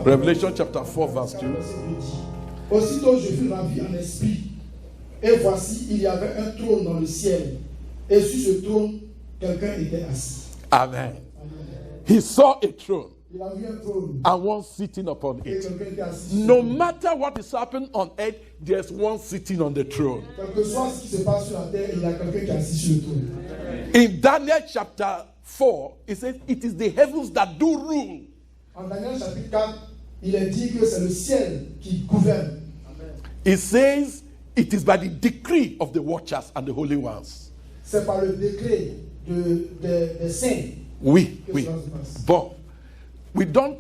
Revelation chapter 4 verse 2. Aussitôt je fus ravi en esprit, et voici il y avait un trône dans le ciel, et sur ce trône quelqu'un était assis. Amen. He saw a throne Il a vu un trône and one sitting upon et it. quelqu'un était assis. No matter what is happening on earth, there's one sitting on the throne. Quel que soit ce qui se passe sur la terre, il y a quelqu'un qui est assis sur le trône. In Daniel chapter 4, it says, it is the heavens that do rule. En Daniel chapitre 4, il est dit que c'est le ciel qui gouverne. It says, it is by the decree of the watchers and the holy ones. C'est par le décret des saints Oui, que oui. cela se passe. But we don't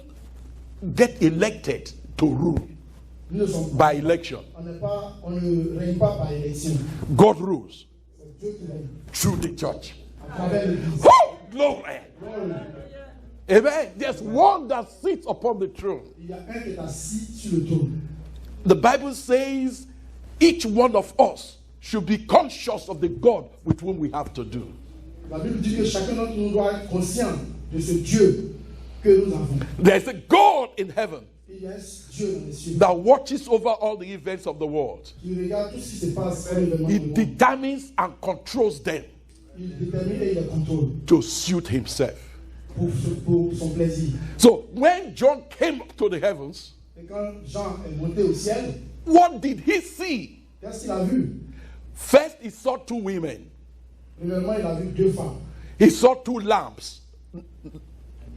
get elected to rule Nous ne sommes pas, by election. on ne règne pas par élection. God rules C'est Dieu qui règne through the church. à travers l'Église. Oh, glory. Glory. Amen. There's one that sits upon the throne. Il y a un qui est assis sur le trône. The Bible says each one of us should be conscious of the God with whom we have to do. La Bible dit que chacun d'entre nous doit être conscient de ce Dieu que nous avons. There's a God in heaven Il y a un Dieu dans les cieux that watches over all the events of the world. qui regarde tout ce qui se passe dans l'événement He du monde. determines and controls them Il détermine et il les contrôle to suit himself. pour son plaisir. So when John came to the heavens, Et quand Jean est monté au ciel, what did he see? qu'est-ce qu'il a vu? First, he saw two women. Premièrement, il a vu deux femmes. He saw two lamps.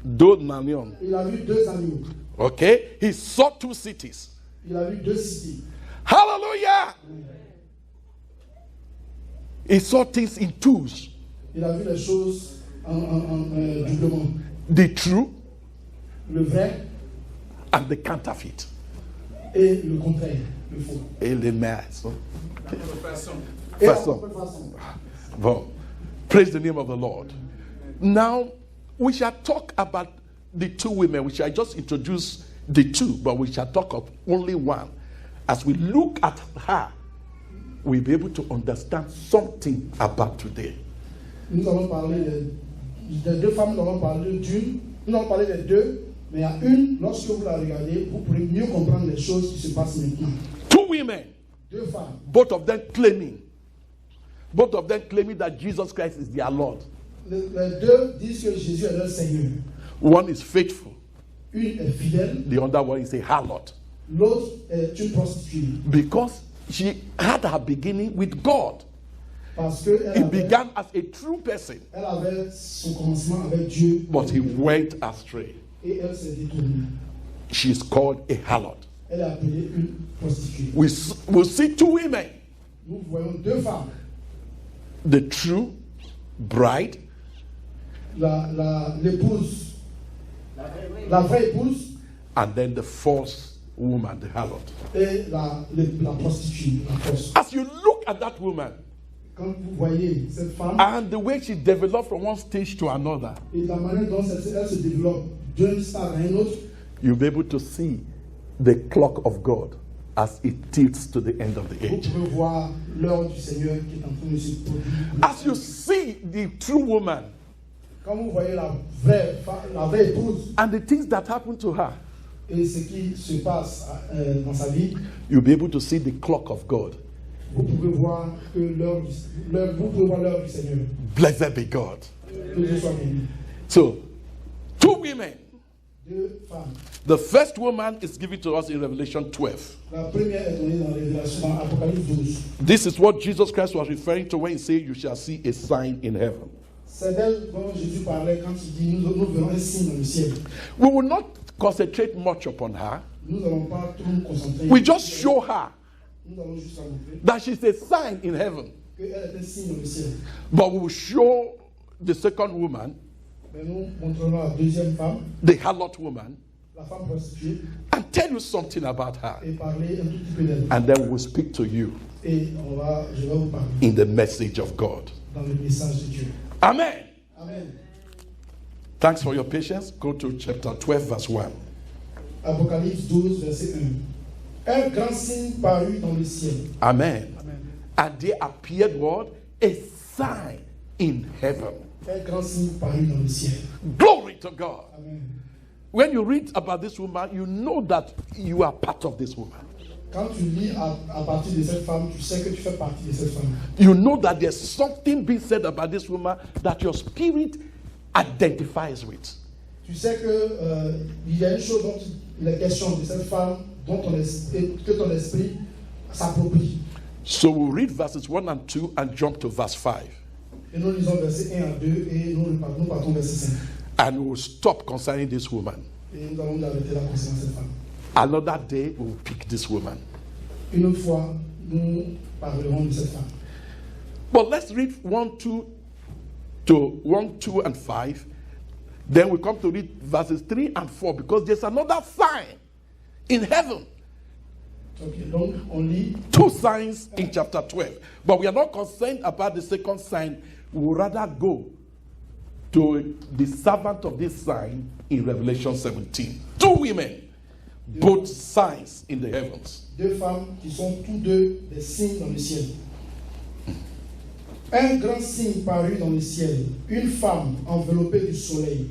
Deux manions. Il a vu deux agneaux. Okay? He saw two cities. Il a vu deux cités. Hallelujah! He saw things in twos. Il a vu les choses en doublement. The true Le vrai and the counterfeit. et le contraire, le faux. Amen. Et la Façon. contrefaçon. Well, praise the name of the Lord. Now, we shall talk about the two women. We shall just introduce the two, but we shall talk of only one. As we look at her, we'll be able to understand something about today. Nous allons parler des deux femmes, nous allons parler d'une. Nous allons parler des deux, mais il y a une, lorsque vous la regardez, vous pourrez mieux comprendre les choses qui se passent maintenant. Two women, Deux femmes, both of them claiming that Jesus Christ is their Lord. les deux disent que Jésus est leur Seigneur. One is faithful, Une est fidèle, the other one is a harlot. l'autre est une prostituée. Because she had her beginning with God. Parce qu'elle He avait, began as a true person, elle avait son commencement avec Dieu but he went astray. et elle s'est détournée. She is called a harlot. Elle est appelée une prostituée. We'll see two women, Nous voyons deux femmes. the true bride L'épouse, la vraie épouse and then the false woman, the harlot. et la prostituée, la fausse. As you look at that woman Quand vous voyez cette femme and the way she developed from one stage to another, et la manière dont elle se développe d'un stade à un autre, you'll be able to see the clock of God as it tilts to the end of the vous age. pouvez voir l'heure du Seigneur qui est en train de se produire. As you see the true woman Quand vous voyez la vraie épouse and the things that happen to her, et ce qui se passe dans sa vie, you'll be able to see the clock of God. vous pouvez voir que vous pouvez voir l'heure du Seigneur. Blessed be God. Que Dieu soit béni. So, two women. Deux femmes. The first woman is given to us in Revelation 12. La première est donnée dans Révélation, dans Apocalypse 12. This is what Jesus Christ was referring to when he said, "You shall see a sign in heaven." C'est d'elle dont Jésus parlait quand il dit nous verrons un signe dans le ciel. We will not concentrate much upon her. Nous n'allons pas trop nous concentrer. We just show her Nous allons juste la montrer that she's a sign in heaven. qu'elle est un signe dans le ciel. But we will show the second woman, Mais nous montrerons la deuxième femme, the harlot woman, la femme prostituée, and tell you something about her. et parler un tout petit peu d'elle. And then we'll speak to you Et je vais vous parler in the message of God. dans le message de Dieu. Amen. Amen. Thanks for your patience. Go to chapter 12, verse 1. Apocalypse 12, verset 1. Un grand signe parut dans le ciel. Amen. Amen. And there appeared what? A sign in heaven. Un grand signe parut dans le ciel. Glory to God. Amen. when you read about this woman, you know that you are part of this woman. Quand tu lis à partir de cette femme, tu sais que tu fais partie de cette femme. You know that there's something being said about this woman that your spirit identifies with. Tu sais que il y a une chose dont il est question de cette femme dont que ton esprit s'approprie. So we'll read verses 1 and 2 and jump to verse 5. Et nous lisons verset 1 à 2 et nous partons verset 5. And we'll stop concerning this woman. Et nous allons nous arrêter là concernant cette femme. Another day, we'll pick this woman. Une autre fois, nous parlerons de cette femme. But let's read 1, 2, and 5. Then we come to read verses 3 and 4 because there's another sign in heaven. Okay, donc on lit 2 signs in chapter 12. But we are not concerned about the second sign. We will rather go to the servant of this sign in Revelation 17. 2 women, both signs in the heavens. 2 femmes qui sont tous deux des signes dans le ciel. Un grand signe parut dans le ciel, une femme enveloppée du soleil,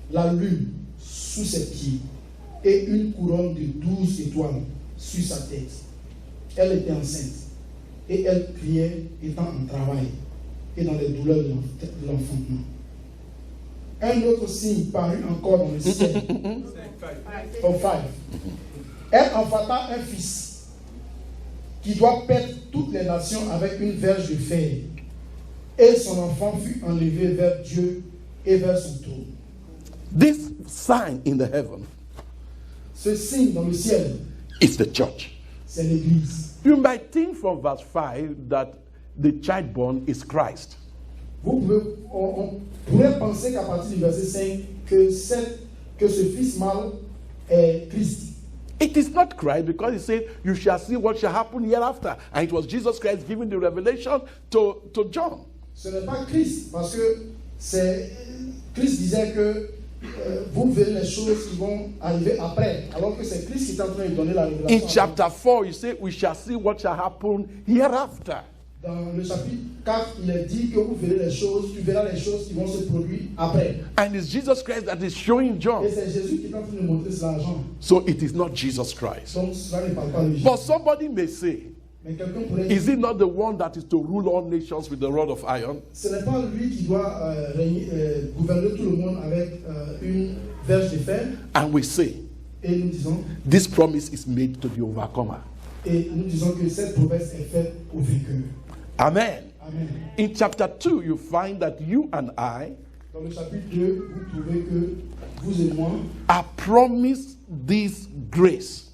la lune sous ses pieds et une couronne de 12 étoiles sur sa tête. Elle était enceinte et elle criait étant en travail et dans les douleurs de l'enfantement. Un autre signe parut encore dans le ciel. Oh, 5. Elle enfanta un fils qui doit perdre toutes les nations avec une verge de fer. Et son enfant fut enlevé vers Dieu et vers son trône. This sign in the heaven Ce signe dans le ciel, is the church. c'est l'Église. You might think from verse 5 that the child born is Christ. On pourrait penser qu'à partir du verset 5, que ce fils mâle est Christ. It is not Christ because he said, you shall see what shall happen hereafter. And it was Jesus Christ giving the revelation to John. Ce n'est pas Christ, parce que Christ disait que vous verrez les choses qui vont arriver après, alors que c'est Christ qui est en train de donner la révélation. In chapter 4, you say, we shall see what shall happen hereafter. Dans le chapitre 4, il est dit que vous verrez les choses, tu verras les choses qui vont se produire après. And it's Jesus Christ that is showing John. Et c'est Jésus qui est en train de montrer cela à Jean. So it is not Jesus Christ. Donc cela ne parle pas de Jésus. But somebody may say, Mais quelqu'un pourrait is dire, it not the one that is to rule all nations with the rod of iron? ce n'est pas lui qui doit gouverner tout le monde avec une verge de fer. And we say, Et nous disons, this promise is made to the overcomer. et nous disons que cette promesse est faite au vainqueur. Amen. Amen. In chapter 2, you find that you and I Dans le chapitre 2, vous trouvez que vous et moi are promised this grace.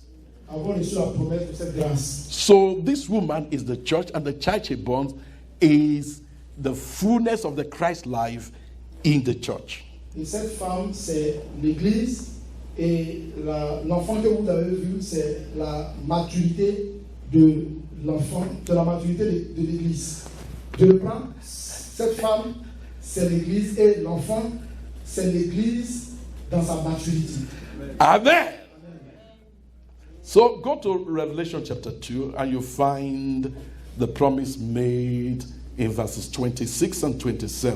avons reçu la promesse de cette grâce. So this woman is the church, and the church she born is the fullness of the Christ life in the church. Et cette femme, c'est l'Église, et l'enfant que vous avez vu, c'est la maturité de l'enfant, de la maturité de l'Église. Je le prends. Cette femme, c'est l'Église, et l'enfant, c'est l'Église dans sa maturité. Amen. So go to Revelation chapter 2 and you find the promise made in verses 26 and 27.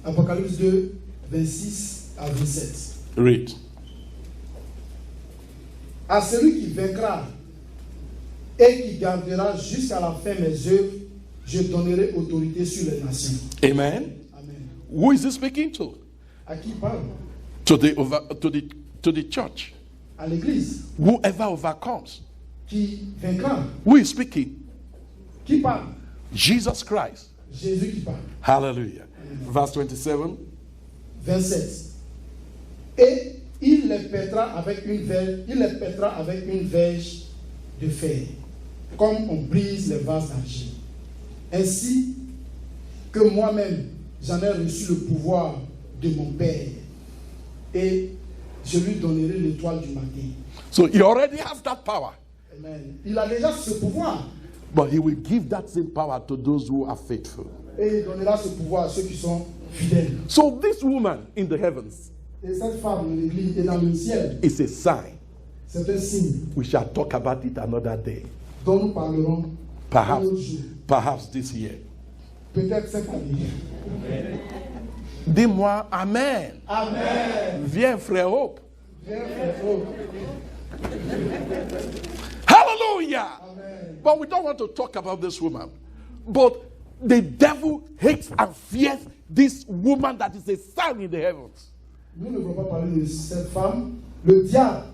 Apocalypse 2, 26 à 27. Read. À celui qui vaincra et qui gardera jusqu'à la fin mes œuvres, je donnerai autorité sur les nations. Amen. Amen. Who is he speaking to? À qui il parle? To the church. À l'Église. Whoever overcomes. Qui vaincra? Who is speaking? Qui parle? Jesus Christ. Jésus qui parle. Hallelujah. Verse 27. 27. Et il les pètera avec une verge de fer, comme on brise les vases d'argile. Ainsi que moi-même, j'en ai reçu le pouvoir de mon Père, et je lui donnerai l'étoile du matin. So he already has that power. Amen. Il a déjà ce pouvoir. But he will give that same power to those who are faithful. Et il donnera ce pouvoir à ceux qui sont fidèles. So this woman in the heavens Et cette femme dans l'église et dans le ciel, is a sign. c'est un signe We shall talk about it another day. dont nous parlerons un autre jour. Perhaps this year. Peut-être cette année. Dis-moi Amen. Amen. Viens, frère Hope. Hallelujah. Amen. But we don't want to talk about this woman. But the devil hates and fears this woman that is a sign in the heavens. Nous ne voulons pas parler de cette femme. Le diable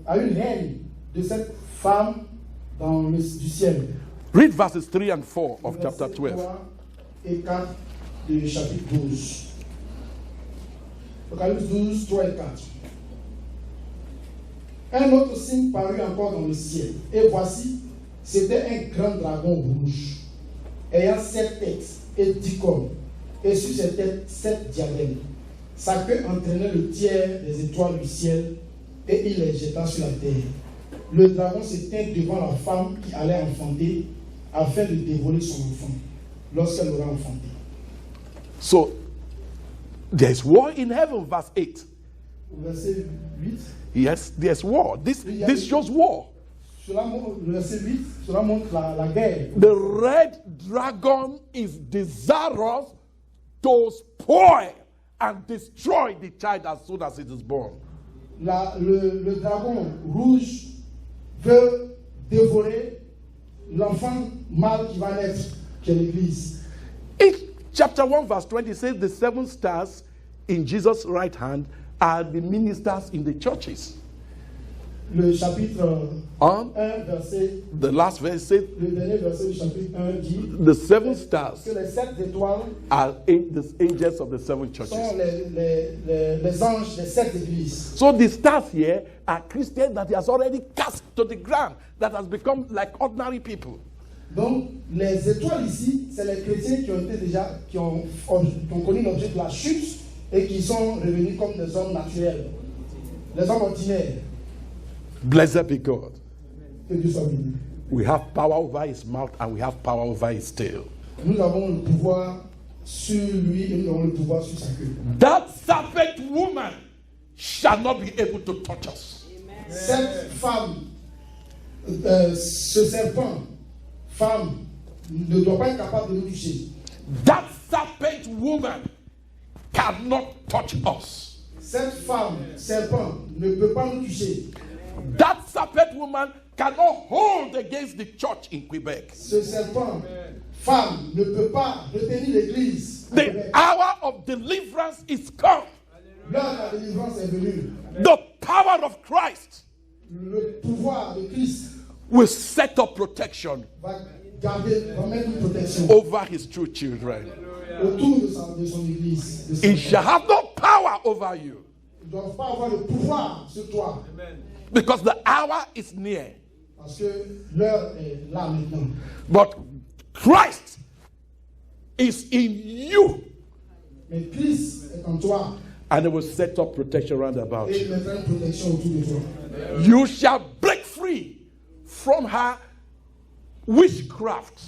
a une haine de cette femme du ciel. Read verses 3 and 4 of chapter Versets 12. 3 et 4 du chapitre 12. Apocalypse 12, 3 et 4. Un autre signe parut encore dans le ciel. Et voici, c'était un grand dragon rouge, ayant 7 têtes et 10 cornes, et sur ses têtes 7 diadèmes. Sa queue entraînait le tiers des étoiles du ciel, et il les jeta sur la terre. Le dragon se tint devant la femme qui allait enfanter, afin de dévorer son enfant, lorsqu'elle aura enfanté. So, there's war in heaven, verse 8. Verset 8. Yes, there's war. This shows war. Cela montre, le verset 8, cela montre la guerre. The red dragon is desirous to spoil and destroy the child as soon as it is born. Le dragon rouge veut dévorer l'enfant mâle qui va naître, qui est l'Église. In chapter 1, verse 20 says the 7 stars in Jesus' right hand are the ministers in the churches. Le chapitre 1, verset, The last verse says le dernier verset du chapitre 1 dit the 7 stars que les 7 étoiles are the angels of the 7 churches. sont les anges des 7 églises. So the stars here are Christians that he has already cast to the ground, that has become like ordinary people. Donc, les étoiles ici, c'est les chrétiens qui ont connu l'objet de la chute et qui sont revenus comme des hommes naturels, les hommes ordinaires. Blessed be God. Que Dieu soit béni. We have power over his mouth and we have power over his tail. Nous avons le pouvoir sur lui et nous avons le pouvoir sur sa queue. That serpent woman shall not be able to touch us. Cette femme, ce serpent, femme, ne doit pas être capable de nous toucher. That serpent woman cannot touch us. Cette femme, serpent, ne peut pas nous toucher. That serpent woman cannot hold against the church in Quebec. Ce serpent, femme, ne peut pas retenir l'église. The hour of deliverance is come. L'heure de la délivrance est venue. The power of Christ Le pouvoir de Christ will set up protection va mettre une protection over his true children. autour de son église. De It shall have no power over you Ils ne doivent pas avoir le pouvoir sur toi. because the hour is near. Parce que l'heure est là maintenant. But Christ is in you Mais Christ est en toi and it will set up protection round about et il you. mettra une protection autour de toi. You shall break free from her witchcraft,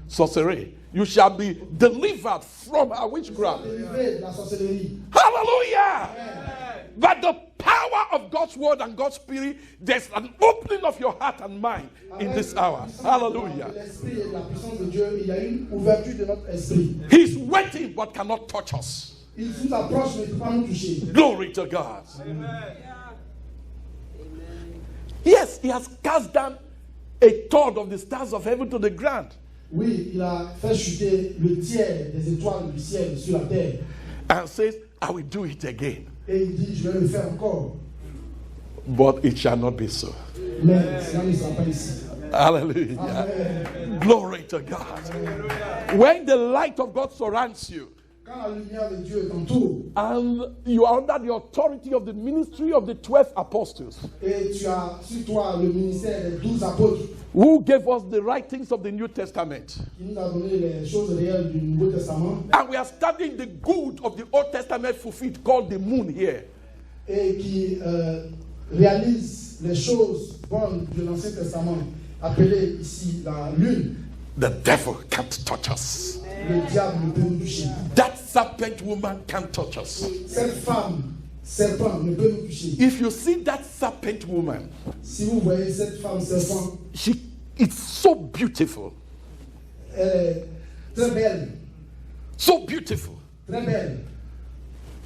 sorcery. You shall be delivered from her witchcraft. Délivré de la sorcellerie. Hallelujah! But the power of God's word and God's spirit, there's an opening of your heart and mind in this hour. Hallelujah. L'esprit et la puissance de Dieu, il y a une ouverture de notre esprit. He's waiting but cannot touch us. Il nous approche mais il ne peut pas nous toucher. Glory to God. Yes, he has cast down a third of the stars of heaven to the ground. Oui, il a fait chuter le tiers des étoiles du ciel sur la terre. And says, I will do it again. Et il dit, je vais le faire encore. But it shall not be so. Mais cela ne sera pas ici. Hallelujah. Amen. Glory to God. When the light of God surrounds you, Quand la lumière de Dieu t'entoure and you are under the authority of the ministry of the 12 apostles, et tu as sur toi le ministère des 12 apôtres who gave us the writings of the New Testament, qui nous a donné les choses réelles du Nouveau Testament and we are studying the good of the Old Testament fulfilled, called the moon here. et qui réalisent les choses bonnes de l'Ancien Testament, appelées ici la lune, The devil can't touch us. le diable ne peut nous toucher. That serpent woman can't touch us. Cette femme, serpent, ne peut nous toucher. If you see that serpent woman, Si vous voyez cette femme serpent, it's so beautiful. elle est très belle, So beautiful. très belle.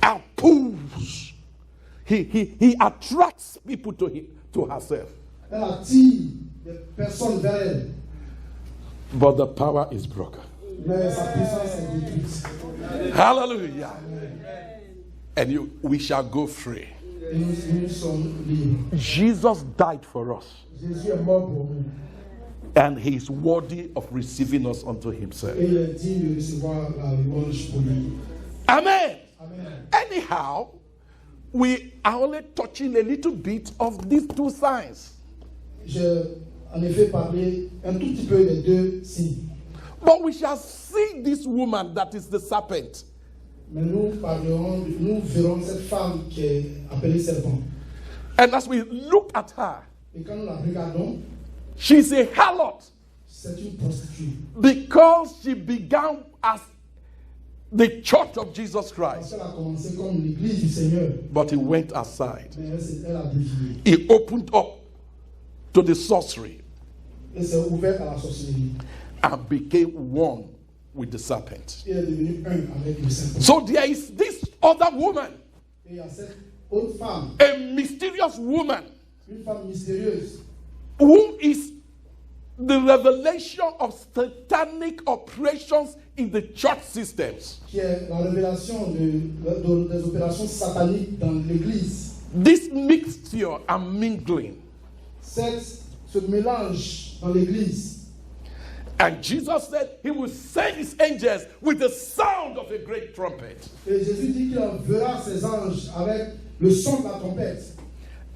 And pulls. He attracts people to herself. Elle attire des personnes vers elle. But the power is broken. Mais sa puissance est détruite. Hallelujah. And we shall go free. Et nous sommes libres. Jesus died for us. Jésus est mort pour nous. And he is worthy of receiving us unto himself. Et il est digne de recevoir la louange pour lui. Amen. Amen. Anyhow, we are only touching a little bit of these two signs. J'ai en effet parlé un tout petit peu des deux signes. But we shall see this woman that is the serpent. Mais nous verrons cette femme qui est appelée serpent. And as we look at her, Et quand nous la regardons, she's a harlot c'est une prostituée. because she began as the church of Jesus Parce Christ. qu'elle a commencé comme l'église du Seigneur. But he went aside. Mais elle a dévié. He opened up to the sorcery Elle s'est ouverte à la sorcellerie. and became one with the serpent. Et elle est devenue un avec le serpent. So there is this other woman, Et il y a cette autre femme, a mysterious woman, une femme mystérieuse, who is the revelation of satanic operations in the church systems. qui est la révélation des opérations sataniques dans l'église. This mixture and mingling. Ce mélange dans l'église. And Jesus said he will send his angels with the sound of a great trumpet. Et Jésus dit qu'il enverra ses anges avec le son de la trompette.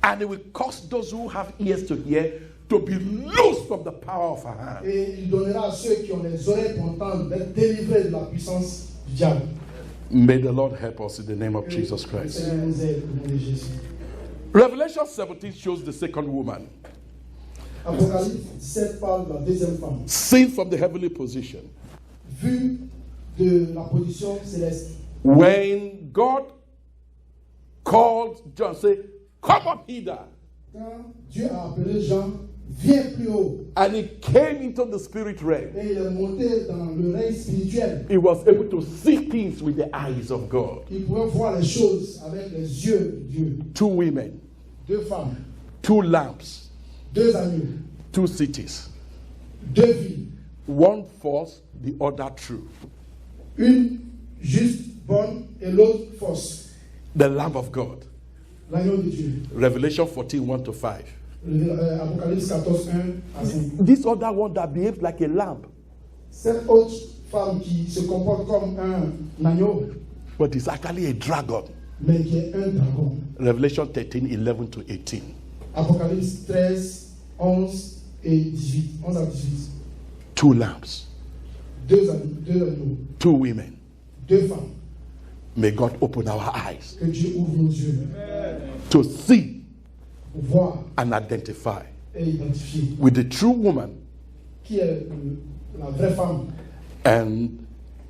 And he will cause those who have ears to hear to be loosed from the power of her hand. Et il donnera à ceux qui ont les oreilles pour entendre d'être délivrés de la puissance du diable. May the Lord help us in the name of Et Jesus le Christ. Seigneur nous aide au nom de Jésus. Revelation 17 shows the second woman, Apocalypse 17 parle de la deuxième femme. seen from the heavenly position. Vue de la position céleste. When God called John, say, "Come up hither," Quand Dieu a appelé Jean, viens plus haut. and he came into the spirit realm, Et il est monté dans le règne spirituel. he was able to see things with the eyes of God. Il pouvait voir les choses avec les yeux de Dieu. Two women, Deux femmes, two lamps, deux agneaux, two cities. deux villes. One false, the other true. Une juste, bonne et l'autre fausse. The Lamb of God. L'agneau de Dieu. Revelation 14, 1 to 5. Apocalypse 14, 1 à 5. This other one that behaves like a lamb, Cette autre femme qui se comporte comme un agneau, but is actually a dragon. mais qui est un dragon. Revelation 13, 11 to 18. Apocalypse 13, 11 et 18. 11 à 18. Two lambs, Deux agneaux, two women. deux femmes. May God open our eyes Que Dieu ouvre nos yeux to see pour voir and identify et identifier with the true woman qui est la vraie femme and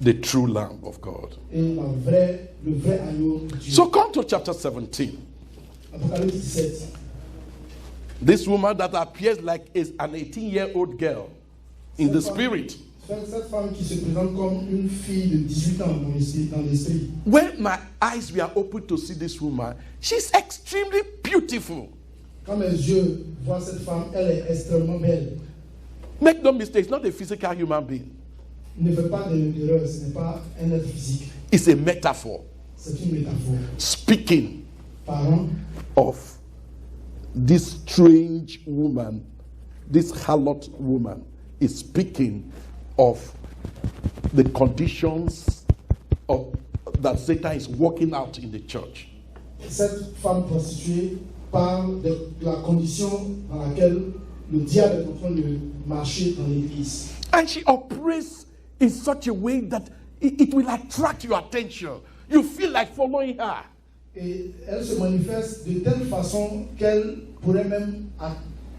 the true Lamb of God. et le vrai agneau de Dieu. So come to chapter 17. Apocalypse 17. This woman that appears like is an 18-year-old girl in the spirit. Cette femme qui se présente comme une fille de 18 ans dans l'esprit. When my eyes were open to see this woman, she's extremely beautiful. Quand mes yeux voient cette femme, elle est extrêmement belle. Make no mistake, it's not a physical human being. Ne fais pas de l'erreur, ce n'est pas un être physique. It's a metaphor C'est une métaphore. speaking Parlant of this strange woman, this harlot woman, is speaking of the conditions of that Satan is working out in the church. cette femme prostituée parle de la condition dans laquelle le diable est en train de marcher dans l'église. And she operates in such a way that it will attract your attention. You feel like following her. Et elle se manifeste de telle façon qu'elle pourrait même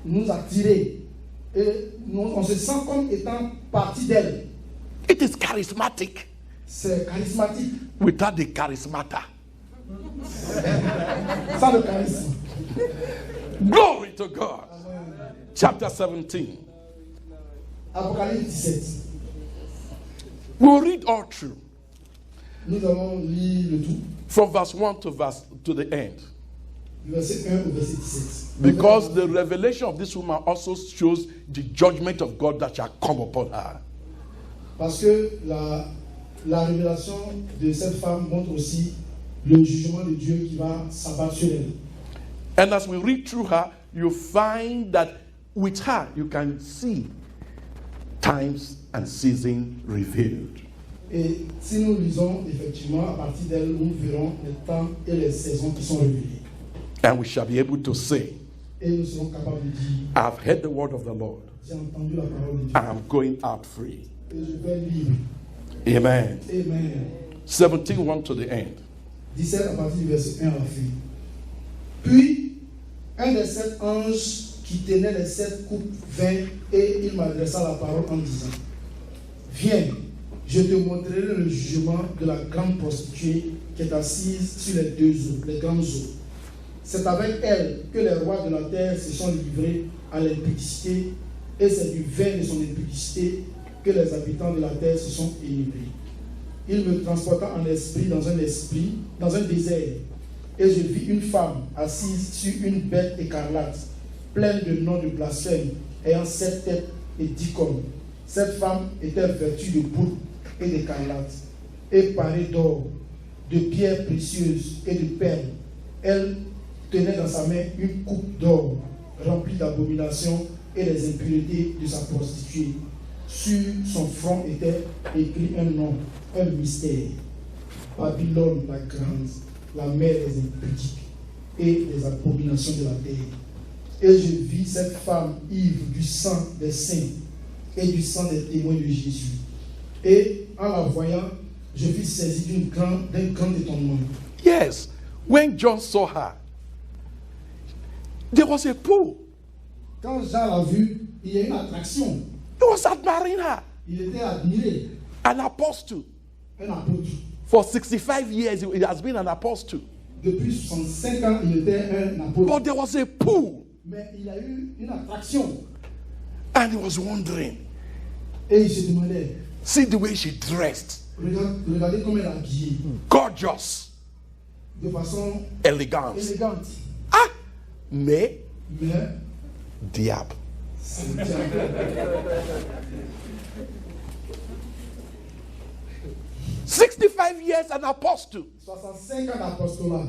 nous attirer. Et on se sent comme étant partie d'elle. It is charismatic C'est charismatique. without the charismata. Sans le charisme. Glory to God. Chapter 17. Apocalypse 17. We'll read all through. Nous allons lire le tout, from verse 1 to the end. du verset 1 au verset 17. Because the revelation of this woman also shows the judgment of God that shall come upon her. Parce que la révélation de cette femme montre aussi le jugement de Dieu qui va s'abattre sur elle. And as we read through her, you find that with her, you can see times and seasons revealed. Et si nous lisons effectivement à partir d'elle, nous verrons les temps et les saisons qui sont révélés. And we shall be able to say, Et nous serons capables de dire, I've heard the word of the Lord. j'ai entendu la parole de Dieu. I am going out free. Et je vais libre. Amen. Amen. 17, 1 to the end. 17 à partir du verset 1 à la fin. Puis, un des 7 anges qui tenait les 7 coupes vint et il m'adressa la parole en disant, viens, je te montrerai le jugement de la grande prostituée qui est assise sur les 2 eaux, les grandes eaux. C'est avec elle que les rois de la terre se sont livrés à l'impudicité, et c'est du vin de son impudicité que les habitants de la terre se sont enivrés. Il me transporta en esprit dans un désert, et je vis une femme assise sur une bête écarlate, pleine de noms de blasphème, ayant 7 têtes et 10 cornes. Cette femme était vêtue de pourpre et d'écarlate, et parée d'or, de pierres précieuses et de perles. Elle tenait dans sa main une coupe d'or remplie d'abominations et des impuretés de sa prostituée. Sur son front était écrit un nom, un mystère. Babylone la grande, la mère des impudiques et des abominations de la terre. Et je vis cette femme ivre du sang des saints et du sang des témoins de Jésus. Et en la voyant, je fus saisi d'un grand étonnement. Yes, when John saw her, there was a pull. Quand Jean l'a vue, il y a une attraction. He was admiring her. Il était admiré. An apostle. Un apôtre. For 65 years, he has been an apostle. Depuis 65 ans, il était un apôtre. But there was a pull. Mais il a eu une attraction. And he was wondering, Et il se demandait, see the way she dressed. regardez comment elle est habillée. Gorgeous. De façon Elegant. élégante. Ah, mais Mais diable. c'est le diable. 65 years an apostle. 65 ans d'apostolat.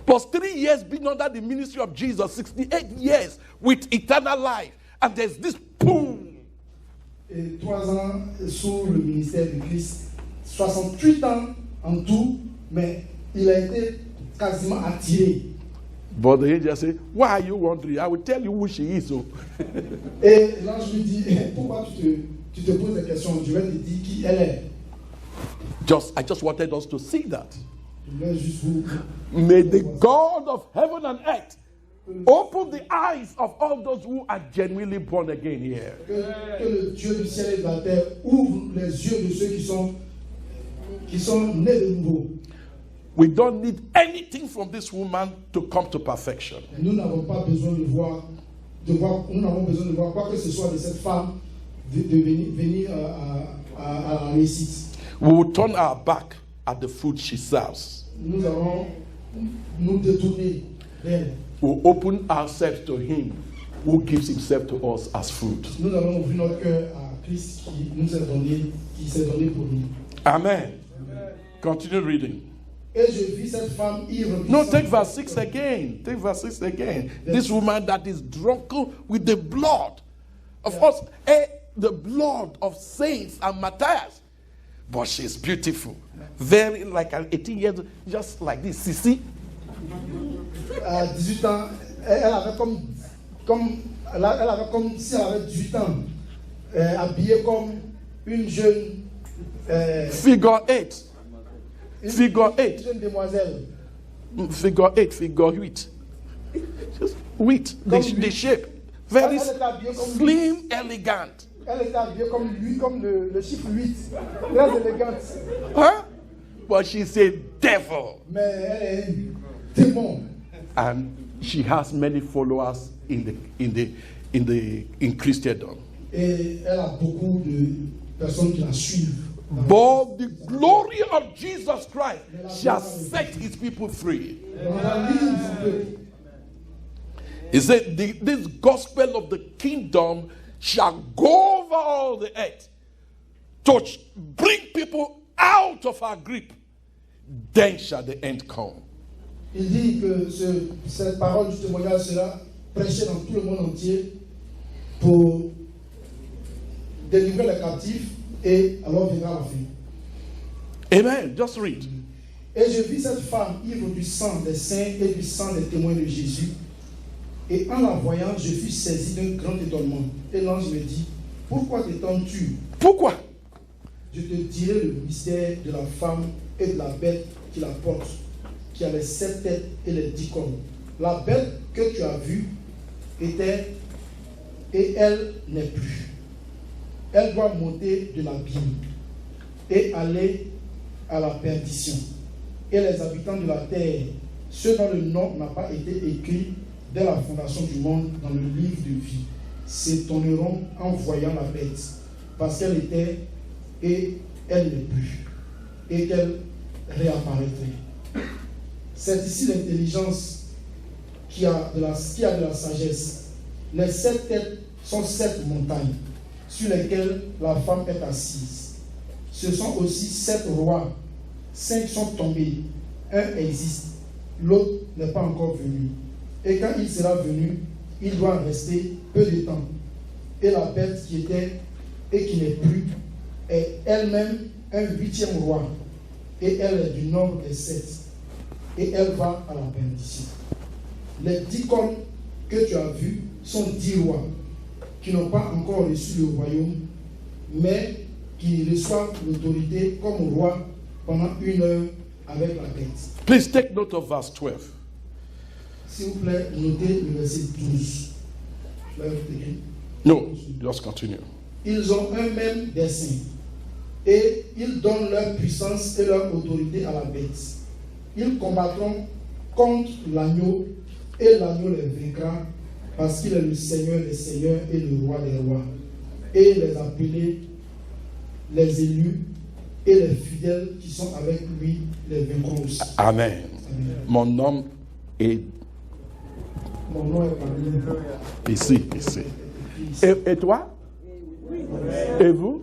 Plus 3 years being under the ministry of Jesus. 68 years with eternal life. And there's this pull. Et 3 ans sous le ministère de Christ. 68 ans en tout, mais il a été quasiment attiré. But the angel said, why are you wondering? I will tell you who she is. So. Et l'ange lui dit, pourquoi tu te poses des questions? Je vais te dire qui elle est. I just wanted us to see that. Je voulais juste vous... May the God of heaven and earth open the eyes of all those who are genuinely born again here. Que le Dieu du ciel et de la terre ouvre les yeux de ceux qui sont nés de nouveau. We don't need anything from this woman to come to perfection. Nous n'avons pas besoin de voir, nous n'avons besoin de voir quoi que ce soit de cette femme de venir à la réussite. We will turn our back at the food she serves. Nous allons nous détourner d'elle. We'll open ourselves to him who gives himself to us as food. Nous allons ouvrir notre cœur à Christ qui s'est donné pour nous. Amen. Continue reading. Et je vis cette femme ivre. No, take verse 6 again. Take verse 6 again. This woman that is drunken with the blood of us, the blood of saints and martyrs. But she's beautiful. Very like an 18 years old, just like this. Sisi. À 18 ans, elle avait elle avait comme si elle avait 18 ans, habillée comme une jeune Figure 8. Figure 8. Une jeune demoiselle. Figure 8, figure 8. Just 8. The shape. Very slim, elegant. Elle était habillée comme le chiffre 8. Très élégante. Huh? But she's a devil. Mais elle est un démon. And she has many followers in Christendom. Et elle a beaucoup de personnes qui la suivent. But the glory of Jesus Christ shall set his people free. He said, this gospel of the kingdom shall go over all the earth to bring people out of our grip. Then shall the end come. Il dit que cette parole du témoignage sera prêchée dans tout le monde entier pour délivrer les captifs et alors viendra la fin. Amen. Just read. Et je vis cette femme ivre du sang des saints et du sang des témoins de Jésus. Et en la voyant, je fus saisi d'un grand étonnement. Et l'ange me dit, pourquoi t'étonnes-tu? Pourquoi? Je te dirai le mystère de la femme et de la bête qui la porte, qui a les 7 têtes et les 10 cornes. La bête que tu as vue était, et elle n'est plus. Elle doit monter de l'abîme et aller à la perdition. Et les habitants de la terre, ceux dont le nom n'a pas été écrit dès la fondation du monde dans le livre de vie, s'étonneront en voyant la bête, parce qu'elle était et elle n'est plus, et qu'elle réapparaîtrait. C'est ici l'intelligence qui a de la sagesse. Les 7 têtes sont 7 montagnes sur lesquelles la femme est assise. Ce sont aussi 7 rois. 5 sont tombés, un existe, l'autre n'est pas encore venu. Et quand il sera venu, il doit rester peu de temps. Et la bête qui était et qui n'est plus est elle-même un 8e roi. Et elle est du nombre des 7. Et elle va à la perdition. Les 10 cornes que tu as vues sont 10 rois qui n'ont pas encore reçu le royaume, mais qui reçoivent l'autorité comme roi pendant 1 heure avec la bête. Please take note of verse 12. S'il vous plaît, notez le verset 12. No, just continue. Ils ont un même dessein et ils donnent leur puissance et leur autorité à la bête. Ils combattront contre l'agneau et l'agneau les vaincra parce qu'il est le Seigneur des seigneurs et le roi des rois. Et les appelés, les élus et les fidèles qui sont avec lui les vaincront aussi. Amen. Amen. Mon nom est Mon nom est parmi ici. Et toi? Et vous?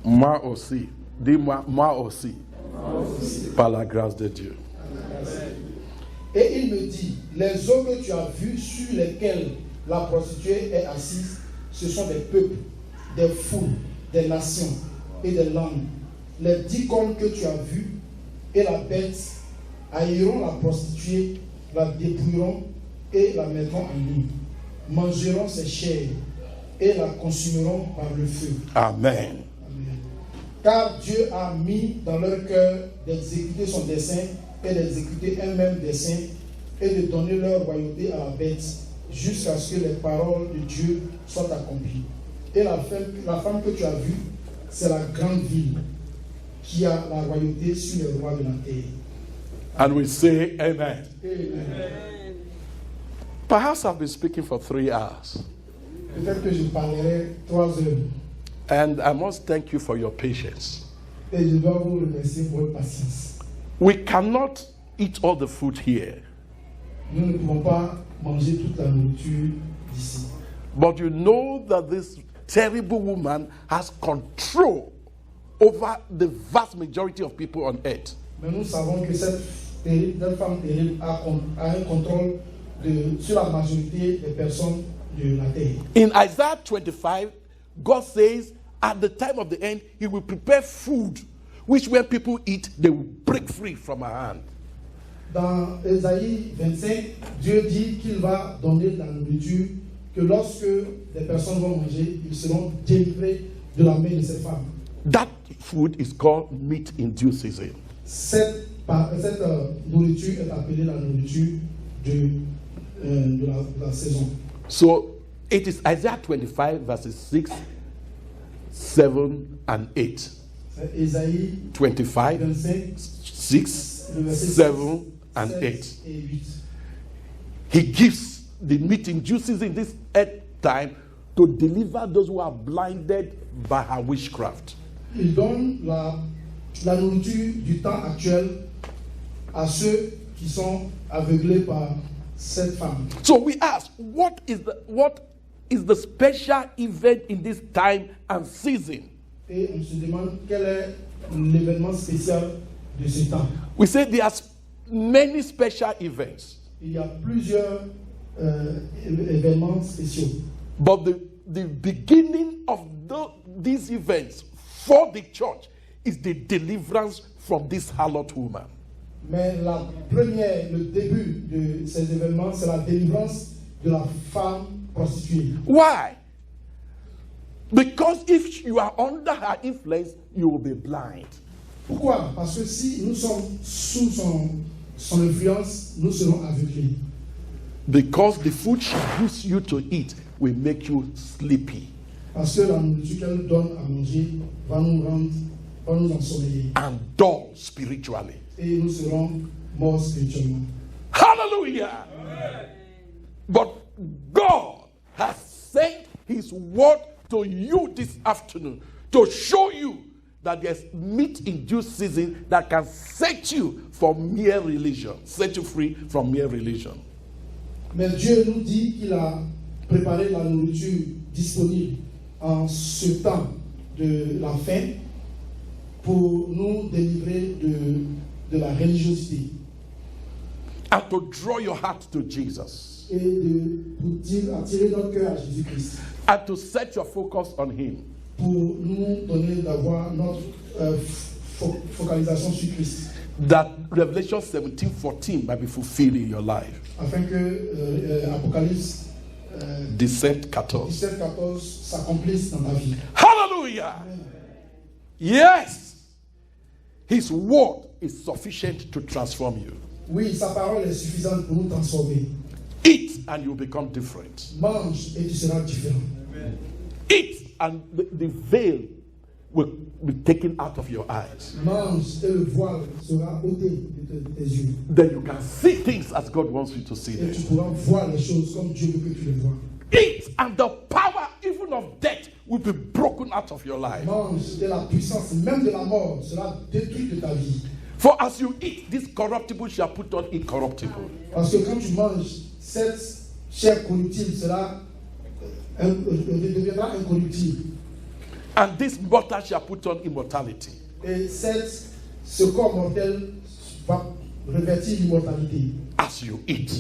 Moi aussi. Dis-moi, moi aussi. Par la grâce de Dieu. Et il me dit, les eaux que tu as vues sur lesquelles la prostituée est assise, ce sont des peuples, des foules, des nations et des langues. Les 10 cornes que tu as vues et la bête haïront la prostituée, la dépouilleront et la mettront en ligne. Mangeront ses chairs et la consumeront par le feu. Amen. Amen. Car Dieu a mis dans leur cœur d'exécuter son dessein et d'exécuter un même dessein et de donner leur royauté à la bête jusqu'à ce que les paroles de Dieu soient accomplies. Et la femme que tu as vue, c'est la grande ville qui a la royauté sur les rois de la terre. And we say amen. Amen. Perhaps I've been speaking for 3 hours. Peut-être que je parlerai 3 heures. And I must thank you for your patience. Et je dois vous remercier pour votre patience. We cannot eat all the food here. Nous ne pouvons pas manger toute la nourriture d'ici. But you know that this terrible woman has control over the vast majority of people on earth. Mais nous savons que cette femme terrible a un contrôle sur la majorité des personnes de la terre. In Isaiah 25, God says, at the time of the end, He will prepare food, which when people eat, they will break free from our hand. Dans Ésaïe 25, Dieu dit qu'il va donner de la nourriture, que lorsque des personnes vont manger, ils seront délivrés de la main de cette femme. That food is called meat in due season. Cette nourriture est appelée la nourriture de la saison. So it is Isaiah 25 verses 6, 7, and 8. C'est Ésaïe 25, 25, 6, le verset 7, and 7 8. et 8. He gives the meat in due season in this time to deliver those who are blinded by her witchcraft. Il donne la nourriture du temps actuel à ceux qui sont aveuglés par cette femme. So we ask, what is the special event in this time and season? Et on se demande quel est l'événement spécial de ce temps. We say there are many special events, Il y a plusieurs événements spéciaux. but the beginning of these events for the church is the deliverance from this harlot woman. Mais le début de ces événements, c'est la délivrance de la femme prostituée. Why? Because if you are under her influence, you will be blind. Pourquoi? Parce que si nous sommes sous son influence, nous serons aveuglés. Because the food she gives you to eat will make you sleepy Parce que la nourriture qu'elle nous donne à manger va nous ensommeiller. and dull spiritually. Et nous serons morts spirituellement. Hallelujah! But God has sent His word to you this afternoon to show you that there's meat in due season that can set you from mere religion, set you free from mere religion. Mais Dieu nous dit qu'il a préparé la nourriture disponible en ce temps de la faim pour nous délivrer de la religiosité And to draw your heart to Jesus. et pour attirer notre cœur à Jésus-Christ, And to set your focus on Him. pour nous donner d'avoir notre focalisation sur Christ, That Revelation 17:14 might be fulfilled in your life. afin que Apocalypse 17:14. 17-14 s'accomplisse dans la vie. Hallelujah! Yes! His word is sufficient to transform you. Oui, sa parole est suffisante pour nous transformer. Eat and you become different. Mange et tu seras différent. Eat and the veil will be taken out of your eyes. Mange et le voile sera ôté de tes yeux. Then you can see things as God wants you to see Et tu them. pourras voir les choses comme Dieu veut que tu les vois. Eat and the power even of death will be broken out of your life. Mange et la puissance même de la mort sera détruite de ta vie. For as you eat, this corruptible shall put on incorruptible. Parce que quand tu manges, cette chair corruptible deviendra incorruptible. And this mortal shall put on immortality. Et ce corps mortel va revêtir l'immortalité. As you eat,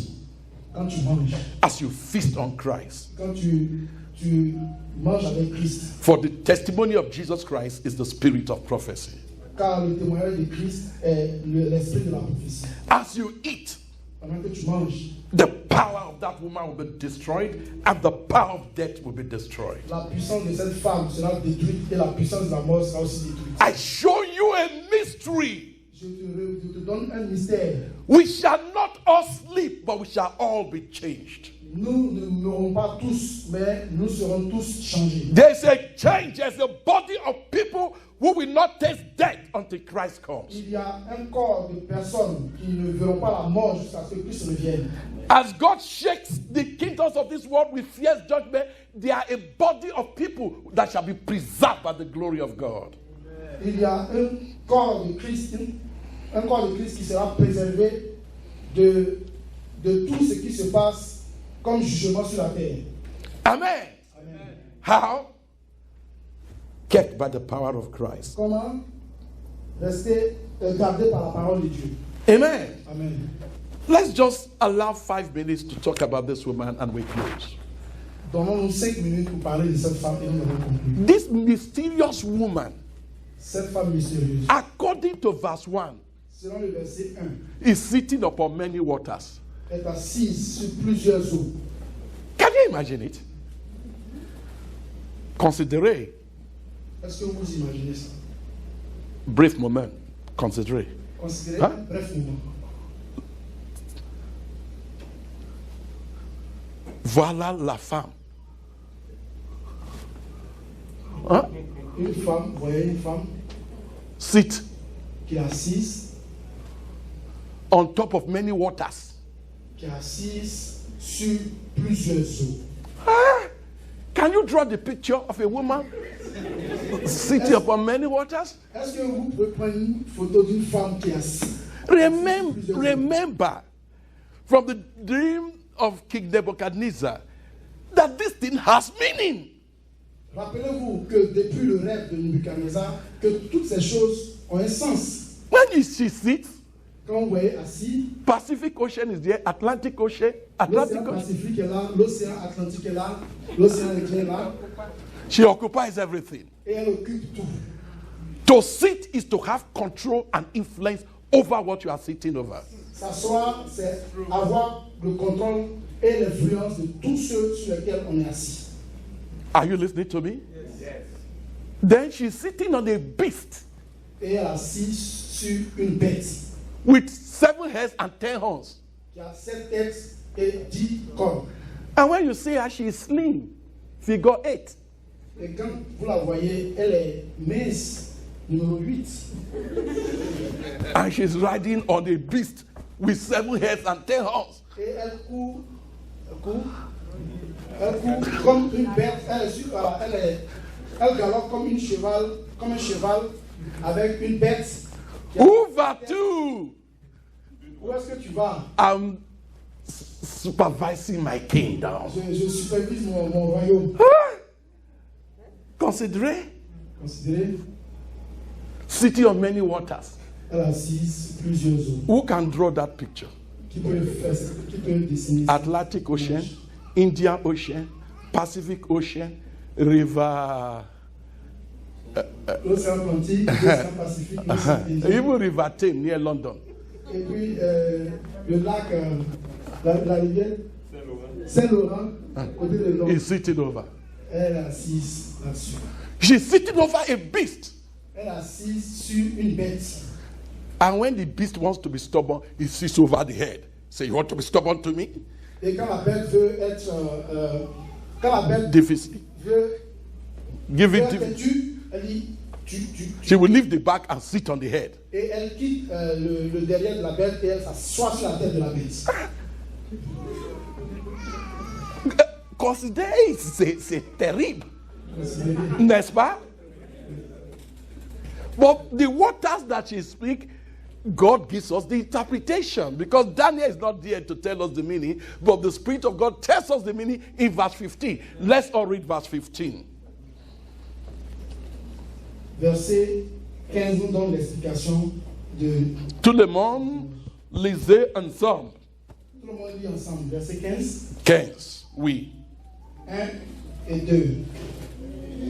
Quand tu manges, as you feast on Christ. quand tu manges avec Christ. For the testimony of Jesus Christ is the spirit of prophecy. Car le témoignage de Christ est l'esprit de la prophétie. As you eat, Pendant que tu manges, the power of that woman will be destroyed and the power of death will be destroyed. la puissance de cette femme sera détruite et la puissance de la mort sera aussi détruite. I show you a mystery. Je te donne un mystère. We shall not all sleep, but we shall all be changed. Nous ne mourrons pas tous, mais nous serons tous changés. There's a change. There's a body of people who will not taste death until Christ comes. Il y a un corps de personnes qui ne verront pas la mort jusqu'à ce que Christ revienne. As God shakes the kingdoms of this world with fierce judgment, there are a body of people that shall be preserved by the glory of God. Il y a un corps de Christ qui sera préservé de tout ce qui se passe comme jugement sur la terre. Amen. Amen. How? Kept by the power of Christ. Comment rester gardé par la parole de Dieu. Amen. Amen. Let's just allow 5 minutes to talk about this woman and we close. Donnons-nous 5 minutes pour parler de cette femme et nous allons conclure. This mysterious woman, Cette femme mystérieuse, according to verse 1, selon le verset 1, is sitting upon many waters. est assise sur plusieurs eaux. Can you imagine it? Considerez. Est-ce que vous imaginez ça? Brief moment. Considerez. Considérez Hein? un bref moment. Voilà la femme. Hein? Une femme, vous voyez une femme Sit qui est assise, on top of many waters. sur plusieurs eaux. Can Can you draw the picture of a woman sitting upon many waters? Est-ce que vous pouvez prendre une photo d'une femme qui est assise? Remember from the dream of King Nebuchadnezzar that this thing has meaning. Rappelez-vous que depuis le rêve de Nebuchadnezzar, que toutes ces choses ont un sens. When she sits, Quand vous voyez assis, Pacific Ocean is there, Atlantic Ocean, l'océan Pacifique est là, l'océan Atlantique est là, l'océan Indien est là, She occupies everything. et elle occupe tout. To sit is to have control and influence over what you are sitting over. S'asseoir, c'est avoir le contrôle et l'influence de tous ceux sur lesquels on est assis. Are you listening to me? Yes. Then she's sitting on a beast Et elle est assise sur une bête with 7 heads and 10 horns. qui a 7 têtes et 10 cornes. And when you see her, she is slim, figure 8. Et quand vous la voyez, elle est mince, numéro 8. And she's riding on a beast with 7 heads and 10 horns. Et elle court comme une bête. Elle galope comme un cheval avec une bête. Who to? Où est-ce que tu vas? I'm supervising my kingdom. Je supervise mon royaume. Considerez Considérez, city on many waters. elle est assise sur plusieurs eaux. Who can draw that picture? Qui peut dessiner ça? Atlantic Ocean, Indian Ocean, Pacific Ocean, River, L'océan Atlantique, l'océan Pacifique, l'océan Indien. even River Thames near London. Et puis le lac, la rivière Saint-Laurent, côté de Londres. Is sitting over. Elle est assise là-dessus. She's sitting over a beast. Elle est assise sur une bête. And when the beast wants to be stubborn, he sits over the head. Say, you want to be stubborn to me? Et quand la bête veut être, quand la bête Difficile. veut Give it être difficile. têtue, elle dit She will leave the back and sit on the head. et elle quitte le derrière de la bête et elle s'assoit sur la tête de la bête. Considérez, c'est terrible. Considérez. N'est-ce pas? But the waters that she speaks, God gives us the interpretation because Daniel is not there to tell us the meaning, but the Spirit of God tells us the meaning in verse 15. Let's all read verse 15. Verset 15 nous donne l'explication de... Tout le monde, lisez ensemble. Tout le monde lit ensemble. Verset 15, 15, oui. 1 et 2. Il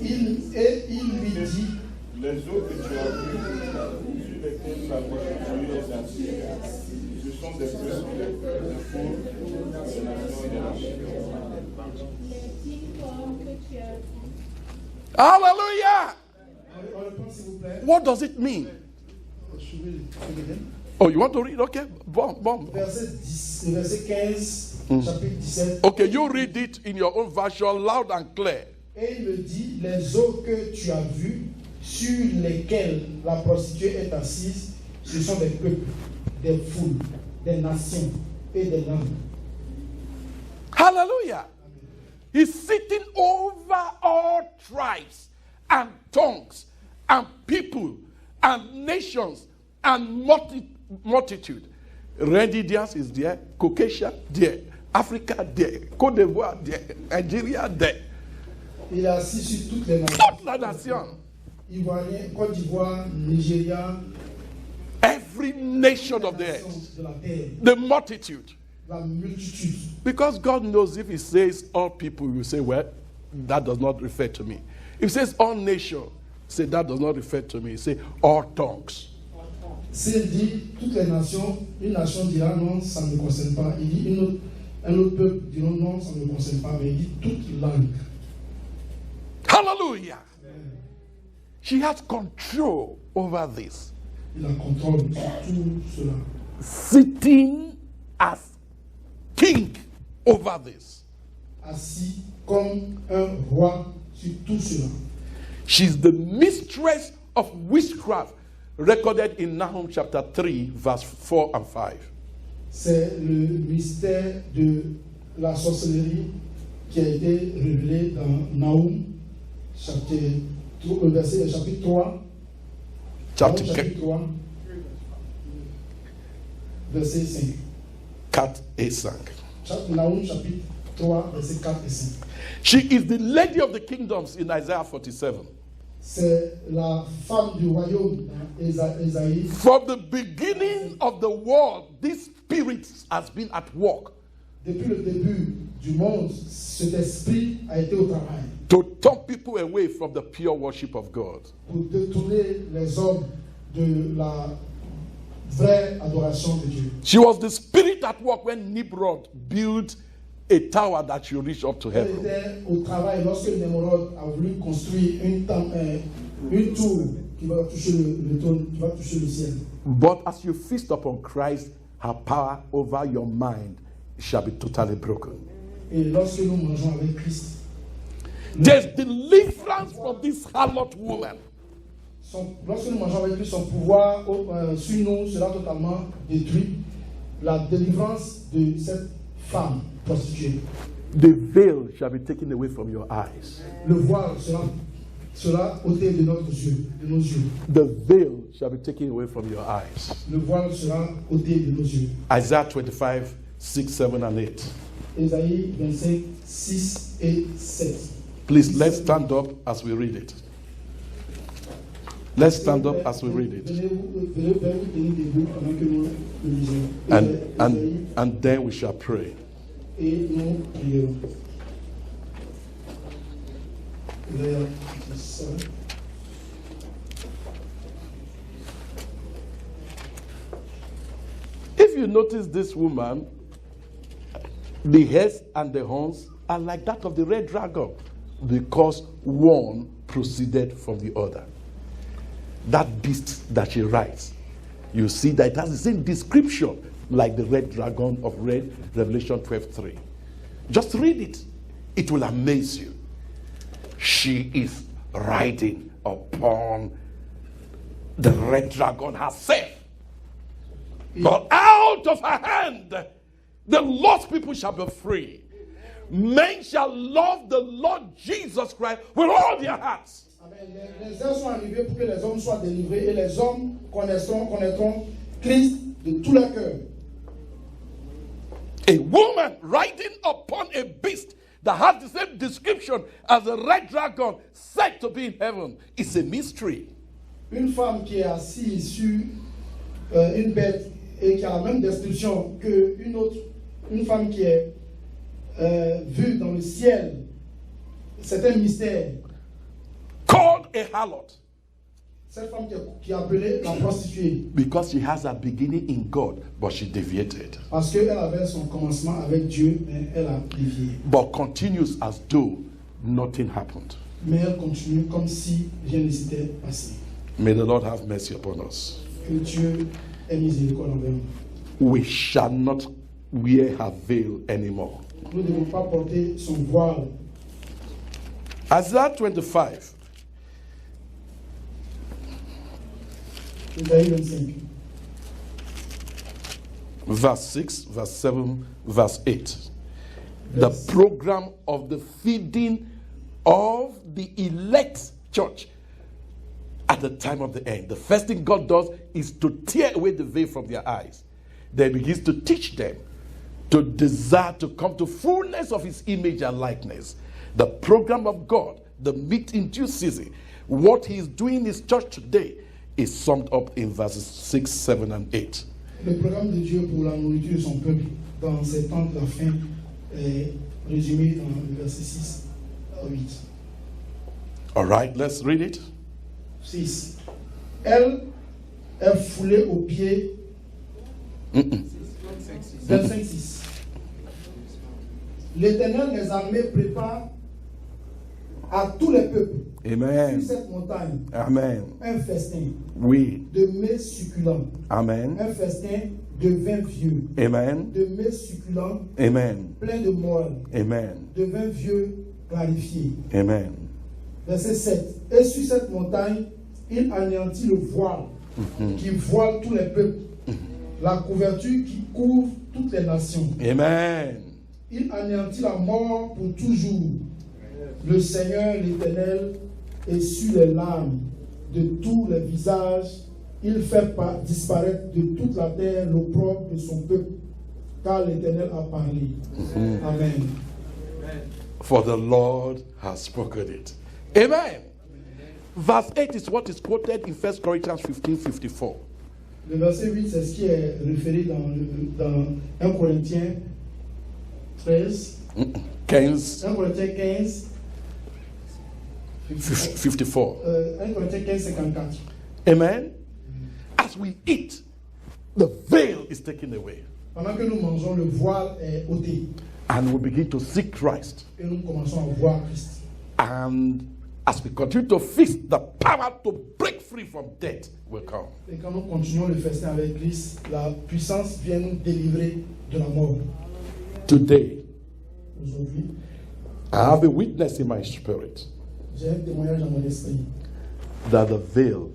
lui dit, les eaux que tu as vues, sur lesquelles la prostituée est assise, ce sont des peuples, des fous, des nations et des nations. Hallelujah! on reprend s'il vous plaît. What does it mean? Je vais le lire. Oh, you want to read? Okay, bomb. Verset 10, verset 15, chapitre 17. Okay, you read it in your own version, loud and clear. Et il me dit, les eaux que tu as vues, sur lesquelles la prostituée est assise, ce sont des peuples, des foules, des nations et des langues. Hallelujah. He's sitting over all tribes and tongues and people and nations and multitude. Rendidians is there, Caucasia there, Africa there, Côte d'Ivoire there, Nigeria there. Il est assis sur toutes les nations. Toute la nation. Ivoirien, Côte d'Ivoire, Nigeria, Every nation of the earth. de la terre, The multitude. la multitude. Because God knows if he says all people, you say, well, that does not refer to me. If he says all nations, say that does not refer to me. Say all tongues. S'il dit toutes les nations, une nation dira non, ça ne me concerne pas. Il dit un autre peuple dira non, ça ne me concerne pas. Mais il dit toute langue. Hallelujah. She has control over this. Il a contrôle sur tout cela. Sitting as king over this. Assis comme un roi sur tout cela. She's the mistress of witchcraft, recorded in Nahum chapter 3, verse 4 and 5. C'est le mystère de la sorcellerie qui a été révélé dans Naoum, chapitre 3. Chapter Chapitre 3, verset 5. 4 et 5. Naoum, chapitre 3, verset 4 et 5. She is the lady of the kingdoms in Isaiah 47. C'est la femme du royaume dans Ésaïe. From the beginning of the world, this spirit has been at work Depuis le début du monde, cet esprit a été au travail to turn people away from the pure worship of God. pour détourner les hommes de la vraie adoration de Dieu. She was the spirit at work when Nimrod built a tower that should reach up to Elle heaven. était au travail lorsque Némorod a voulu construire une tour qui va toucher le ciel. But as you feast upon Christ, her power over your mind shall be totally broken. Et lorsque nous mangeons avec Christ, There's deliverance from this harlot woman. Lorsque nous mangeons avec lui, son pouvoir sur nous sera totalement détruit. La délivrance de cette femme prostituée. The veil shall be taken away from your eyes. Le voile sera ôté de nos yeux. The veil shall be taken away from your eyes. Le voile sera ôté de nos yeux. Isaiah 25, 6, 7, and 8. Ésaïe 25, 6 et 7. Please, let's stand up as we read it. Let's stand up as we read it. Venez vous tenir debout pendant que nous le lisons. And then we shall pray. Et nous prierons. If you notice this woman, the heads and the horns are like that of the red dragon because one proceeded from the other. That beast that she rides, you see that it has the same description like the red dragon of Revelation 12:3. Just read it. It will amaze you. She is riding upon the red dragon herself. But out of her hand, the lost people shall be free. Men shall love the Lord Jesus Christ with all their hearts. Amen. Les heures sont arrivées pour que les hommes soient délivrés et les hommes connaîtront Christ de tout leur cœur. A woman riding upon a beast that has the same description as a red dragon said to be in heaven is a mystery. Une femme qui est assise sur une bête et qui a la même description une femme qui est vue dans le ciel, c'est un mystère. Called a harlot. Cette femme qui est appelée la prostituée. Because she has a beginning in God, but she deviated. Parce qu'elle avait son commencement avec Dieu, mais elle a dévié. But continues as though nothing happened. Mais elle continue comme si rien ne s'était passé. May the Lord have mercy upon us. Que Dieu ait miséricorde envers nous. We shall not wear her veil anymore. Nous ne devons pas porter son voile. Isaiah 25. Ésaïe 25. Verse 6, verse 7, verse 8. The program of the feeding of the elect church at the time of the end. The first thing God does is to tear away the veil from their eyes. Then he begins to teach them to desire to come to fullness of his image and likeness. The program of God, the meat in due season, what he is doing in his church today is summed up in verses 6, 7, and 8. Le programme de Dieu pour la nourriture de son peuple dans ces temps de la fin est résumé dans le verset 6 à 8. All right, let's read it. 6. Elle est foulée aux pieds. 25-6. L'Éternel des armées prépare à tous les peuples Amen. sur cette montagne Amen. un festin Oui. de mets succulents, Amen. un festin de vin vieux, Amen. de mets succulents Amen. plein de moelle, Amen. de vin vieux clarifié. Amen. Verset 7. Et sur cette montagne, il anéantit le voile qui voile tous les peuples, la couverture qui couvre toutes les nations. Amen. Il anéantit la mort pour toujours. Le Seigneur, l'Éternel, essuie les larmes de tous les visages. Il fait disparaître de toute la terre l'opprobre de son peuple, car l'Éternel a parlé. Amen. For the Lord has spoken it. Amen. Verse 8 is what is quoted in 1 Corinthians 15:54. Le verset 8, c'est ce qui est référé dans 1 Corinthiens 13. 1 Corinthiens 15. 54. 1 Corinthiens 15, 54. Amen. As we eat, the veil is taken away. Pendant que nous mangeons, le voile est ôté. And we begin to seek Christ. Et nous commençons à voir Christ. And as we continue to feast, the power to break free from death will come. Et quand nous continuons le festin avec Christ, la puissance vient nous délivrer de la mort. Today, Aujourd'hui, I have a witness in my spirit j'ai un témoignage dans mon esprit that the veil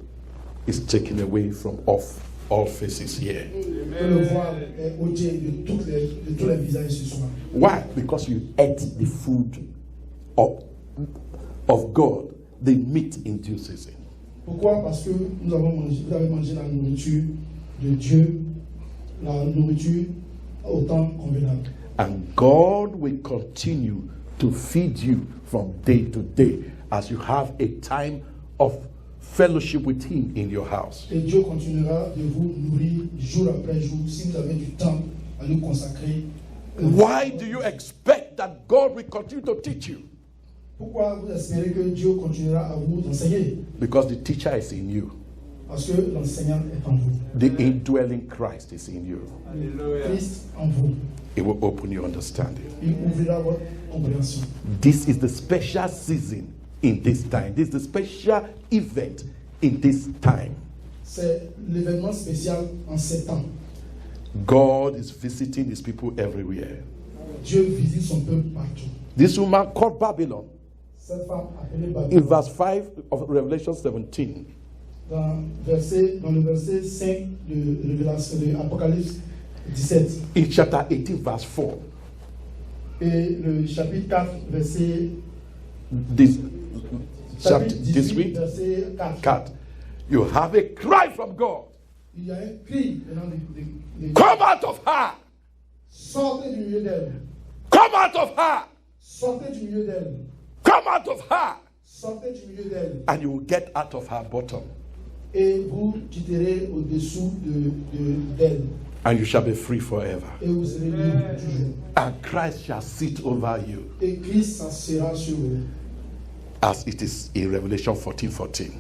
is taken away from off all faces here. que le voile est ôté de tous les visages ce soir. Why? Because you ate the food of God, the meat in due season. Pourquoi? Parce que vous avez mangé la nourriture de Dieu, la nourriture au temps convenable. And God will continue to feed you from day to day as you have a time of fellowship with Him in your house. Et Dieu continuera de vous nourrir jour après jour si vous avez du temps à nous consacrer. Why do you expect that God will continue to teach you? Pourquoi vous espérez que Dieu continuera à vous enseigner? Because the teacher is in you. Parce que l'enseignant est en vous. The indwelling Christ is in you. Christ en vous. It will open your understanding. Il ouvrira votre compréhension. This is the special season in this time. This is the special event in this time. C'est l'événement spécial en ces temps. God is visiting His people everywhere. Dieu visite son peuple partout. This woman called Babylon, Cette femme appelée in Babylone, verse 5 of Revelation 17, dans le verset 5 de Révélation de Apocalypse 17 in chapter 18, verse 4, et le chapitre 4, verset this chapitre 18, verset 4. 4, you have a cry from God. Il y a un cri venant de Come out of her! sortez du milieu d'elle, Come out of her! sortez du milieu d'elle, Come out of her! sortez du milieu d'elle, And you will get out of her bottom. et vous quitterez au-dessous d'elle, And you shall be free forever. et vous serez libre pour toujours. And Christ shall sit over you, Et Christ s'assera sur vous, as it is in Revelation 14:14.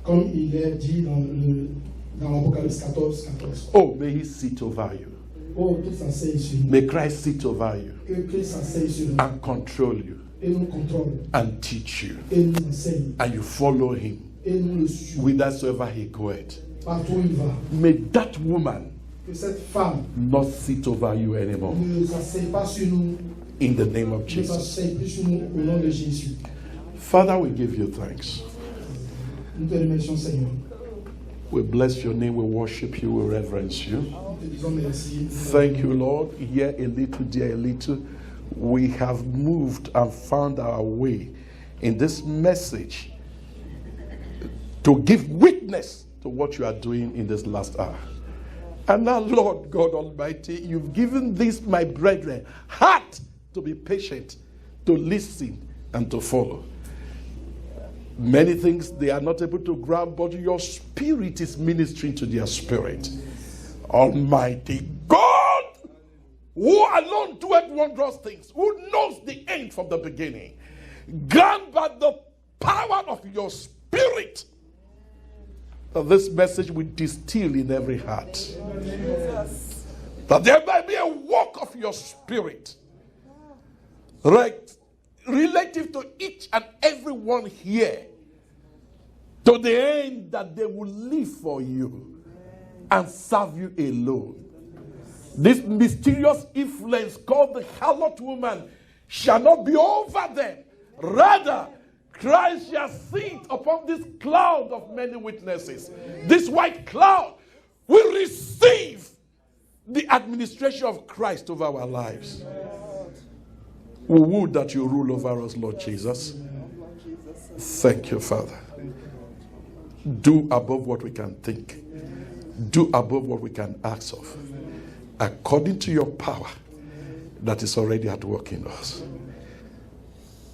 comme il est dit dans l'Apocalypse 14, 14. Oh, may He sit over you. Oh, Christ s'asseye sur nous, May Christ sit over you que Christ s'asseye sur nous, and control you et nous contrôle, and teach you. et nous enseigne, And you follow Him et nous le suivons whithersoever He goeth. partout où il va. May that woman Que cette femme not sit over you anymore. ne s'asseye pas sur nous, In the name of ne Jesus. s'asseye plus sur nous au nom de Jésus. Father, we give you thanks. Nous te remercions, Seigneur. We bless your name, we worship you, we reverence you. Nous te disons merci. Thank you, Lord. Here a little, there a little. We have moved and found our way in this message to give witness to what you are doing in this last hour. And now, Lord God Almighty, you've given this, my brethren, heart to be patient, to listen, and to follow. Many things they are not able to grab, but your spirit is ministering to their spirit. Almighty God, who alone doeth wondrous things, who knows the end from the beginning, grant by the power of your spirit that this message will distill in every heart. That there might be a work of your spirit relative to each and every one here, to the end that they will live for you and serve you alone. This mysterious influence called the harlot woman shall not be over them. Rather, Christ shall sit upon this cloud of many witnesses. This white cloud will receive the administration of Christ over our lives. We would that you rule over us, Lord Jesus. Thank you, Father. Do above what we can think. Do above what we can ask of. According to your power that is already at work in us.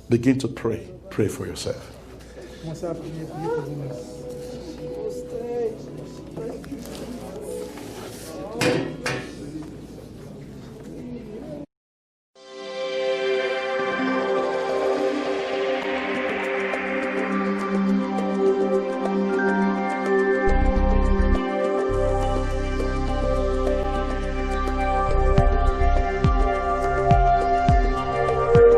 Begin to pray. Pray for yourself. Commencez à prier pour vous-même.